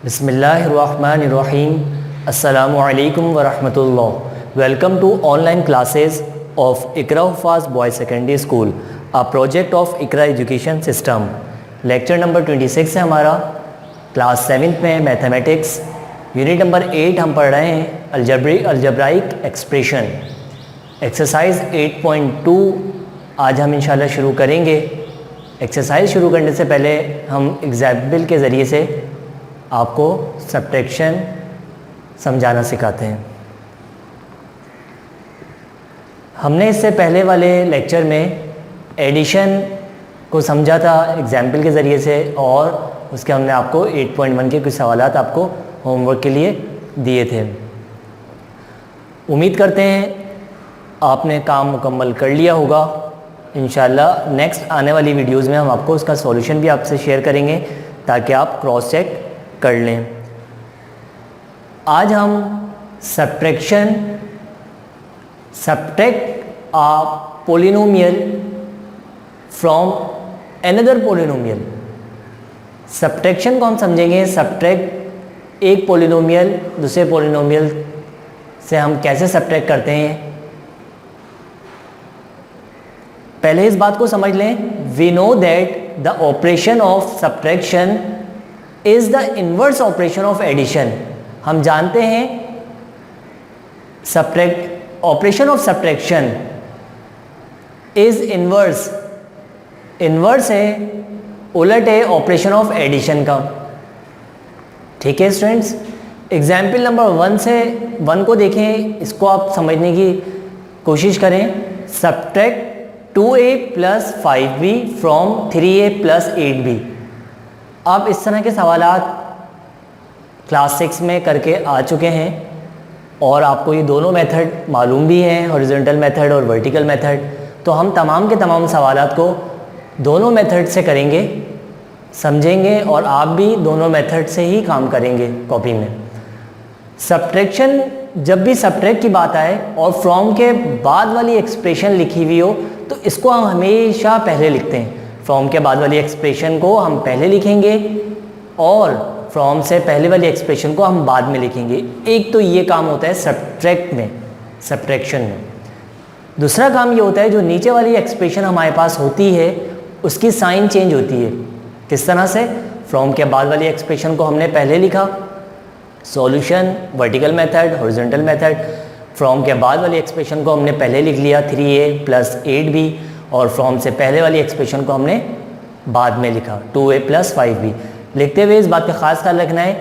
बिस्मिल्लाहिर्रहमानिर्रहीम। अस्सलामु अलैकुम वरहमतुल्लाह। Welcome to online classes of Iqra Huffaz boys secondary school, a project of Iqra education system. Lecture number 26 है हमारा, क्लास 7th में मैथमेटिक्स, यूनिट नंबर 8 हम पढ़ रहे हैं अलजब्राइक एक्सप्रेशन, एक्सरसाइज 8.2 आज हम इंशाल्लाह शुरू करेंगे। एक्सरसाइज शुरू करने से पहले हम एग्जाम्पल के ज़रिए से आपको सब्ट्रैक्शन समझाना सिखाते हैं। हमने इससे पहले वाले लेक्चर में एडिशन को समझा था एग्जाम्पल के ज़रिए से, और उसके हमने आपको 8.1 के कुछ सवालात आपको होमवर्क के लिए दिए थे। उम्मीद करते हैं आपने काम मुकम्मल कर लिया होगा। इंशाल्लाह नेक्स्ट आने वाली वीडियोज़ में हम आपको उसका सॉल्यूशन भी आपसे शेयर करेंगे ताकि आप क्रॉस चेक कर लें। आज हम subtract a polynomial from another polynomial. Subtraction को हम समझेंगे, सब्ट्रैक्ट एक पोलिनोमियल दूसरे पोलिनोमियल से हम कैसे सब्ट्रैक्ट करते हैं। पहले इस बात को समझ लें, we know that the operation of subtraction is the inverse operation of addition. हम जानते हैं operation of subtraction is inverse, inverse है, उलट है ऑपरेशन ऑफ एडिशन का। ठीक है स्टूडेंट्स, एग्जाम्पल नंबर 1 को देखें, इसको आप समझने की कोशिश करें। Subtract 2a + 5b from 3a + 8b। आप इस तरह के सवालात क्लास 6 में करके आ चुके हैं और आपको ये दोनों मेथड मालूम भी हैं, हॉरिजॉन्टल मेथड और वर्टिकल मेथड। तो हम तमाम के तमाम सवालात को दोनों मेथड से करेंगे, समझेंगे, और आप भी दोनों मेथड से ही काम करेंगे कॉपी में। सब्ट्रैक्शन, जब भी सब्ट्रैक्ट की बात आए और फ्रॉम के बाद वाली एक्सप्रेशन लिखी हुई हो तो इसको हम हमेशा पहले लिखते हैं। फ्रॉम के बाद वाली एक्सप्रेशन को हम पहले लिखेंगे और फ्रॉम से पहले वाली एक्सप्रेशन को हम बाद में लिखेंगे। एक तो ये काम होता है सब्ट्रैक्ट में, सब्ट्रैक्शन में। दूसरा काम ये होता है, जो नीचे वाली एक्सप्रेशन हमारे पास होती है उसकी साइन चेंज होती है। किस तरह से? फ्रॉम के बाद वाली एक्सप्रेशन को हमने पहले लिखा, solution vertical method, horizontal method. From के बाद वाली एक्सप्रेशन को हमने पहले लिख लिया 3a + 8b, और फ्रॉम से पहले वाली एक्सप्रेशन को हमने बाद में लिखा 2a + 5b। लिखते हुए इस बात का ख़ास ख्याल रखना है,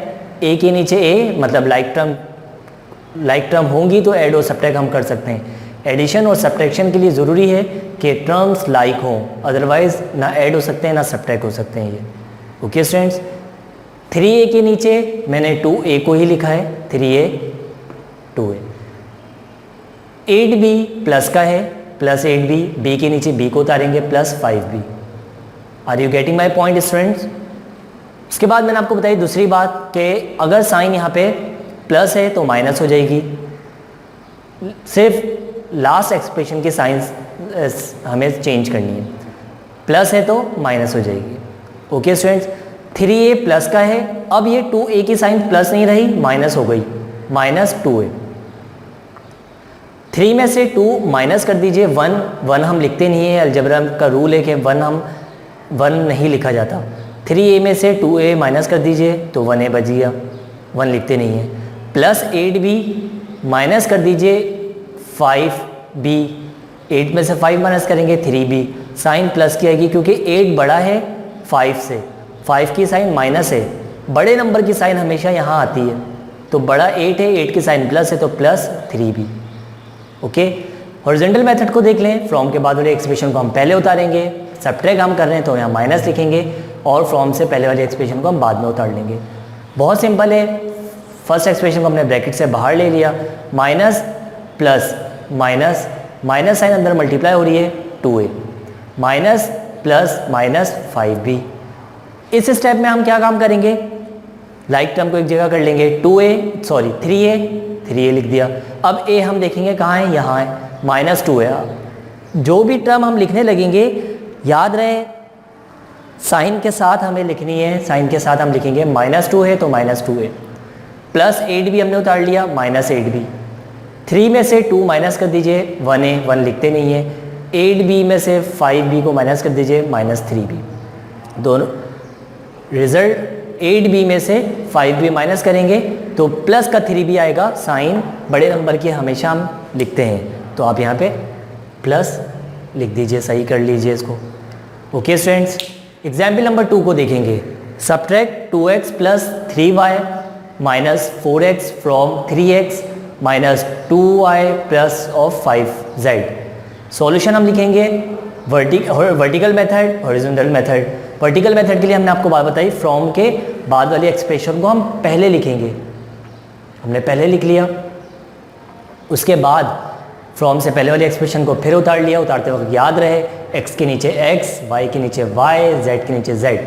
a के नीचे a मतलब लाइक टर्म होंगी तो ऐड और सब्ट्रैक्ट हम कर सकते हैं। एडिशन और सब्ट्रैक्शन के लिए ज़रूरी है कि टर्म्स लाइक हों, अदरवाइज़ ना ऐड हो सकते हैं ना सब्ट्रैक्ट हो सकते हैं ये। ओके स्टूडेंट्स, 3a के नीचे मैंने 2a को ही लिखा है, 3a 2a। 8b प्लस का है, + 8b, b के नीचे b को उतारेंगे + 5b। Are you getting my point students? उसके बाद मैंने आपको बताई दूसरी बात कि अगर साइन यहाँ पे प्लस है तो माइनस हो जाएगी। सिर्फ लास्ट एक्सप्रेशन की साइंस हमें चेंज करनी है, प्लस है तो माइनस हो जाएगी। ओके स्टूडेंट्स, 3a प्लस का है, अब ये 2a की साइन प्लस नहीं रही, माइनस हो गई, -2a। 3 में से 2 माइनस कर दीजिए, 1 हम लिखते नहीं है, अलजबरा का रूल है कि 1 नहीं लिखा जाता। 3a में से 2a माइनस कर दीजिए तो 1a बच गया, 1 लिखते नहीं है। + 8b माइनस कर दीजिए 5b, 8 में से 5 माइनस करेंगे 3b, साइन प्लस की आएगी क्योंकि 8 बड़ा है 5 से, 5 की साइन माइनस है, बड़े नंबर की साइन हमेशा यहाँ आती है, तो बड़ा 8 है, 8 की साइन प्लस है तो +3b। ओके, हॉरिजॉन्टल मेथड को देख लें। फ्रॉम के बाद वाले एक्सप्रेशन को हम पहले उतारेंगे, सब्ट्रैक्ट हम कर रहे हैं तो यहाँ माइनस लिखेंगे, और फ्रॉम से पहले वाली एक्सप्रेशन को हम बाद में उतार लेंगे। बहुत सिंपल है, फर्स्ट एक्सप्रेशन को हमने ब्रैकेट से बाहर ले लिया, minus plus minus, minus sign अंदर मल्टीप्लाई हो रही है 2a, minus plus minus 5b। इस स्टेप में हम क्या काम करेंगे, लाइक टर्म को एक जगह कर लेंगे, 3a लिख दिया। अब a हम देखेंगे कहाँ है, यहाँ है, -2 है। जो भी टर्म हम लिखने लगेंगे याद रहे साइन के साथ हमें लिखनी है, साइन के साथ हम लिखेंगे -2 है तो -2a, +8b हमने उतार लिया -8b, 3 में से 2 माइनस कर दीजिए 1a, 1 लिखते नहीं है, 8b में से 5b को माइनस कर दीजिए -3b, दोनों रिजल्ट 8b में से 5b माइनस करेंगे तो प्लस का 3b आएगा। साइन बड़े नंबर की हमेशा हम लिखते हैं, तो आप यहाँ पे प्लस लिख दीजिए, सही कर लीजिए इसको। ओके स्टूडेंट्स, एग्जाम्पल नंबर 2 को देखेंगे। Subtract 2x + 3y - 4x from 3x - 2y + 5z। Solution हम लिखेंगे vertical method, horizontal method. Vertical method के लिए हमने आपको बात बताई, फ्रॉम के बाद वाली एक्सप्रेशन को हम पहले लिखेंगे, हमने पहले लिख लिया, उसके बाद फ्रॉम से पहले वाली एक्सप्रेशन को फिर उतार लिया, उतारते वक्त याद रहे x के नीचे x, y के नीचे y, z के नीचे z।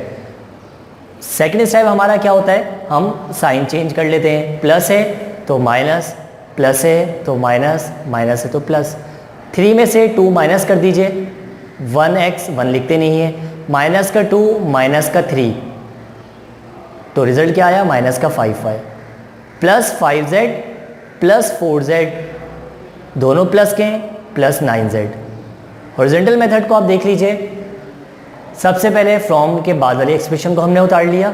सेकेंड स्टेप हमारा क्या होता है, हम साइन चेंज कर लेते हैं, प्लस है तो माइनस, प्लस है तो माइनस, माइनस है तो प्लस। 3 में से 2 माइनस कर दीजिए, 1x, 1 लिखते नहीं है, माइनस का 2 माइनस का 3, तो रिजल्ट क्या आया, माइनस का 5y, +5z +4z, दोनों प्लस के हैं, +9z। हॉरिजॉन्टल मेथड को आप देख लीजिए, सबसे पहले फ्रॉम के बाद वाली एक्सप्रेशन को हमने उतार लिया,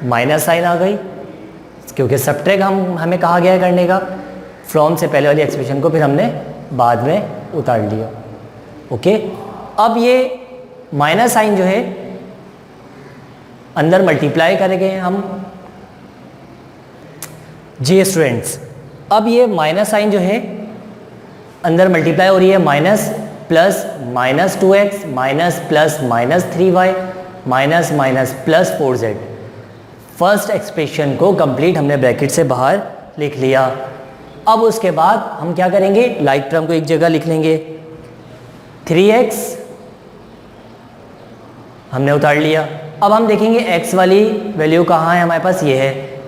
माइनस साइन आ गई क्योंकि सब्ट्रैक्ट हमें कहा गया है करने का। फ्रॉम से पहले वाली एक्सप्रेशन को फिर हमने बाद में उतार लिया। ओके, अब ये माइनस साइन जो है अंदर मल्टीप्लाई करेंगे हम। जी स्टूडेंट्स, अब ये माइनस साइन जो है अंदर मल्टीप्लाई हो रही है, minus plus -2x minus plus -3y minus minus +4z। First expression को कंप्लीट हमने ब्रैकेट से बाहर लिख लिया। अब उसके बाद हम क्या करेंगे, लाइक टर्म को एक जगह लिख लेंगे, 3x हमने उतार लिया। अब हम देखेंगे x वाली वैल्यू कहाँ है हमारे पास, ये है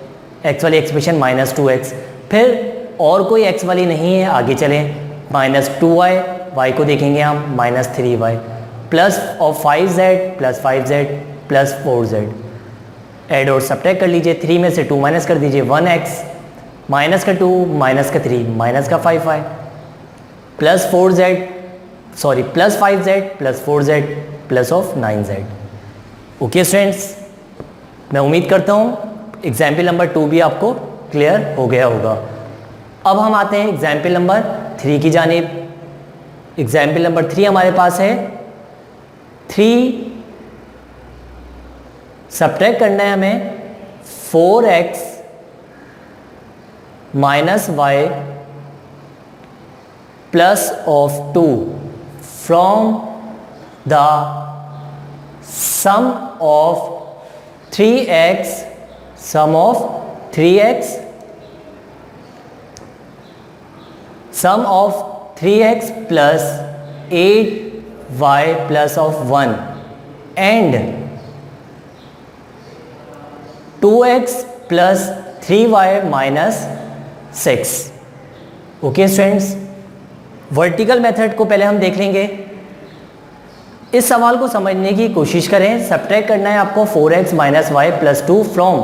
x वाली एक्सप्रेशन -2x, फिर और कोई x वाली नहीं है, आगे चलें, -2y, y को देखेंगे हम -3y, प्लस और 5z + 5z + 4z। ऐड और सब्ट्रैक्ट कर लीजिए, 3 में से 2 माइनस कर दीजिए, 1x, माइनस का 2 माइनस का 3 माइनस का 5y, +4z sorry +5z + 4z + 9z। Okay students, मैं उम्मीद करता हूँ एग्जाम्पल नंबर 2 भी आपको क्लियर हो गया होगा। अब हम आते हैं एग्जाम्पल नंबर 3 की जानिब। एग्जाम्पल नंबर 3 हमारे पास है, 3 सब्ट्रैक्ट करना है हमें 4x - y +2 from the sum of 3x sum of 3x plus 8y plus of 1 and 2x plus 3y minus 6। Okay students, vertical method को पहले हम देख लेंगे। इस सवाल को समझने की कोशिश करें। सब्ट्रैक्ट करना है आपको 4x - y + 2 from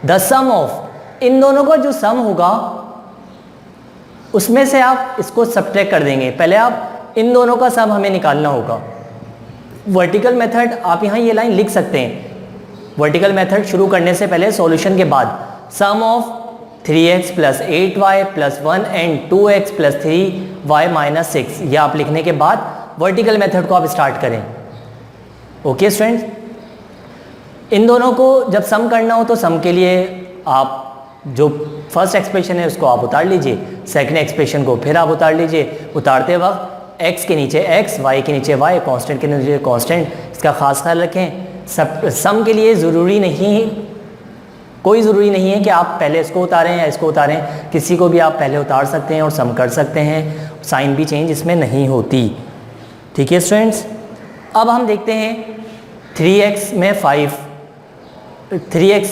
the sum of, इन दोनों का जो सम होगा उसमें से आप इसको सब्ट्रैक्ट कर देंगे। पहले आप इन दोनों का सम हमें निकालना होगा। वर्टिकल मेथड आप यहाँ ये लाइन लिख सकते हैं। वर्टिकल मेथड शुरू करने से पहले सॉल्यूशन के बाद सम of 3x + 8y + 1 and 2x + 3y - 6, ये आप लिखने के बाद वर्टिकल मेथड को आप स्टार्ट करें। ओके स्टूडेंट्स, इन दोनों को जब सम करना हो तो सम के लिए आप जो फर्स्ट एक्सप्रेशन है उसको आप उतार लीजिए, सेकंड एक्सप्रेशन को फिर आप उतार लीजिए। उतारते वक्त x के नीचे x, y के नीचे y, कांस्टेंट के नीचे कांस्टेंट, इसका खास ख्याल रखें। सम के लिए ज़रूरी नहीं, कोई ज़रूरी नहीं है कि आप पहले इसको उतारें या इसको उतारें, किसी को भी आप पहले उतार सकते हैं और सम कर सकते हैं, साइन भी चेंज इसमें नहीं होती। ठीक है स्टूडेंट्स, अब हम देखते हैं 3x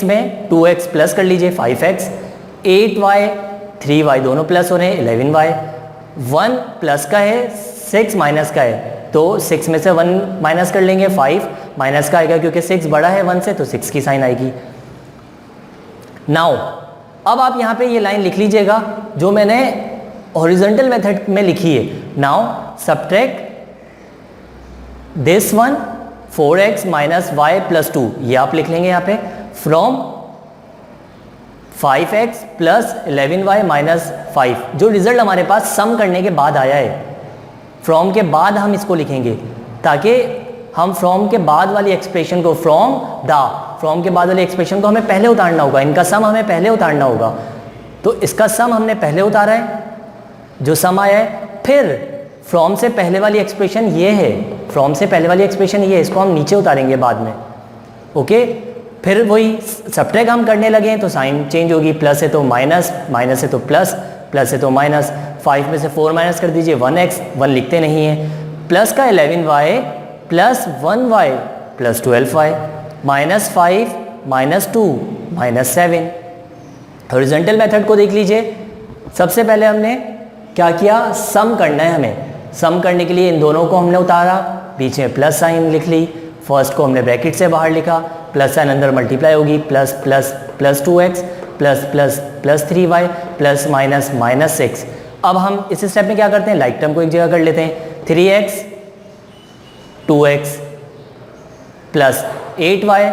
में 2x प्लस कर लीजिए 5x, 8y 3y दोनों प्लस हो रहे हैं 11y, 1 प्लस का है 6 माइनस का है तो 6 में से 1 माइनस कर लेंगे 5 माइनस का आएगा क्योंकि 6 बड़ा है 1 से, तो 6 की साइन आएगी। नाउ अब आप यहाँ पे ये लाइन लिख लीजिएगा जो मैंने हॉरिजॉन्टल मेथड में लिखी है। Now subtract this one 4x minus Y plus 2, ये आप लिख लेंगे यहाँ पे, from 5x plus 11y minus 5, जो रिजल्ट हमारे पास सम करने के बाद आया है। फ्रॉम के बाद हम इसको लिखेंगे ताकि हम फ्रॉम के बाद वाली एक्सप्रेशन को फ्रॉम के बाद वाली एक्सप्रेशन को हमें पहले उतारना होगा, इनका सम हमें पहले उतारना होगा। तो इसका सम हमने पहले उतारा है, जो सम आया है। फिर फ्रॉम से पहले वाली एक्सप्रेशन ये है, फ्रॉम से पहले वाली एक्सप्रेशन ये है, इसको हम नीचे उतारेंगे बाद में। ओके, फिर वही सब्ट्रैक्ट हम करने लगे हैं तो साइन चेंज होगी, प्लस है तो माइनस, माइनस है तो प्लस, प्लस है तो माइनस। 5 में से 4 माइनस कर दीजिए, 1x, 1 लिखते नहीं हैं, प्लस का 11y plus 1y plus 12y minus 5 minus 2 minus 7। Horizontal method को देख लीजिए। सबसे पहले हमने क्या किया, सम करना है हमें। सम करने के लिए इन दोनों को हमने उतारा, बीच में प्लस साइन लिख ली, फर्स्ट को हमने ब्रैकेट से बाहर लिखा, प्लस साइन अंदर मल्टीप्लाई होगी, plus plus plus 2x plus plus plus 3y plus minus minus 6। अब हम इस स्टेप में क्या करते हैं, लाइक टर्म को एक जगह कर लेते हैं। 3x 2x plus 8y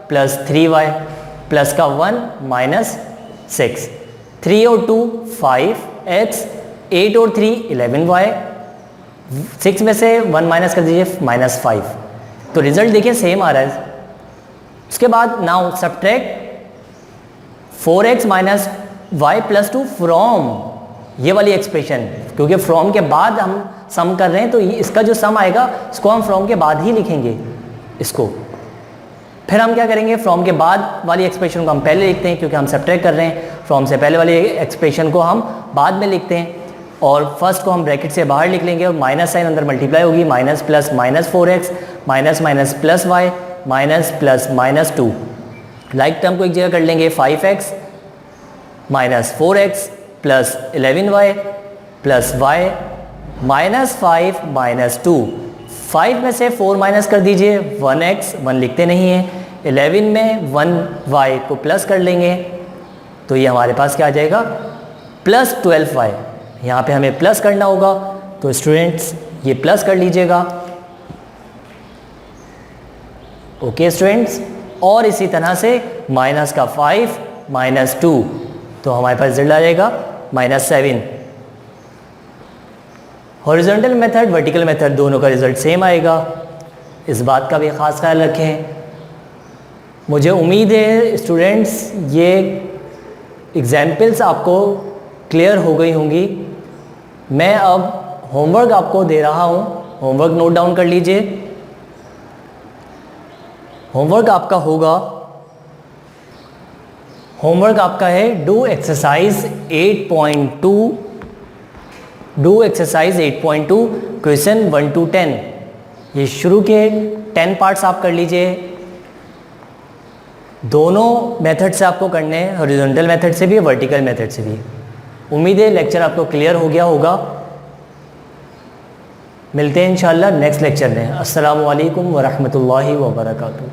plus 3y plus का 1 माइनस 6, 3 और 2 5x, 8 और 3 11y, 6 में से 1 माइनस कर दीजिए माइनस 5। तो रिजल्ट देखिए सेम आ रहा है। उसके बाद now subtract 4x minus Y plus 2 from, ये वाली एक्सप्रेशन, क्योंकि फ्रॉम के बाद हम सम कर रहे हैं तो इसका जो सम आएगा इसको हम फ्रॉम के बाद ही लिखेंगे इसको। फिर हम क्या करेंगे, फ्रॉम के बाद वाली एक्सप्रेशन को हम पहले लिखते हैं क्योंकि हम सब्ट्रैक्ट कर रहे हैं। फ्रॉम से पहले वाली एक्सप्रेशन को हम बाद में लिखते हैं और फर्स्ट को हम ब्रैकेट से बाहर लिख लेंगे और माइनस साइन अंदर मल्टीप्लाई होगी, minus plus minus 4x minus minus plus y minus plus minus 2। Like term को एक जगह कर लेंगे, 5x minus 4x plus 11y plus y minus 5 minus 2। 5 में से 4 माइनस कर दीजिए, 1x, 1 लिखते नहीं हैं, 11 में 1y को प्लस कर लेंगे तो ये हमारे पास क्या आ जाएगा, प्लस 12y। यहाँ पे हमें प्लस करना होगा तो स्टूडेंट्स ये प्लस कर लीजिएगा। ओके स्टूडेंट्स, और इसी तरह से माइनस का 5 माइनस 2, तो हमारे पास रिजल्ट आ जाएगा minus 7। Horizontal method, vertical method, दोनों का रिजल्ट सेम आएगा, इस बात का भी ख़ास ख्याल रखें। मुझे उम्मीद है स्टूडेंट्स ये एग्जाम्पल्स आपको क्लियर हो गई होंगी। मैं अब होमवर्क आपको दे रहा हूँ, होमवर्क नोट डाउन कर लीजिए। होमवर्क आपका होगा, होमवर्क आपका है do exercise 8.2, do exercise 8.2 question 1 to 10। ये शुरू के 10 पार्ट्स आप कर लीजिए। दोनों मेथड से आपको करने हैं, हॉरिजॉन्टल मेथड से भी, वर्टिकल मेथड से भी। उम्मीद है लेक्चर आपको क्लियर हो गया होगा। मिलते हैं इंशाल्लाह नेक्स्ट लेक्चर में। अस्सलामु अलैकुम व रहमतुल्लाहि व बरकातुहू।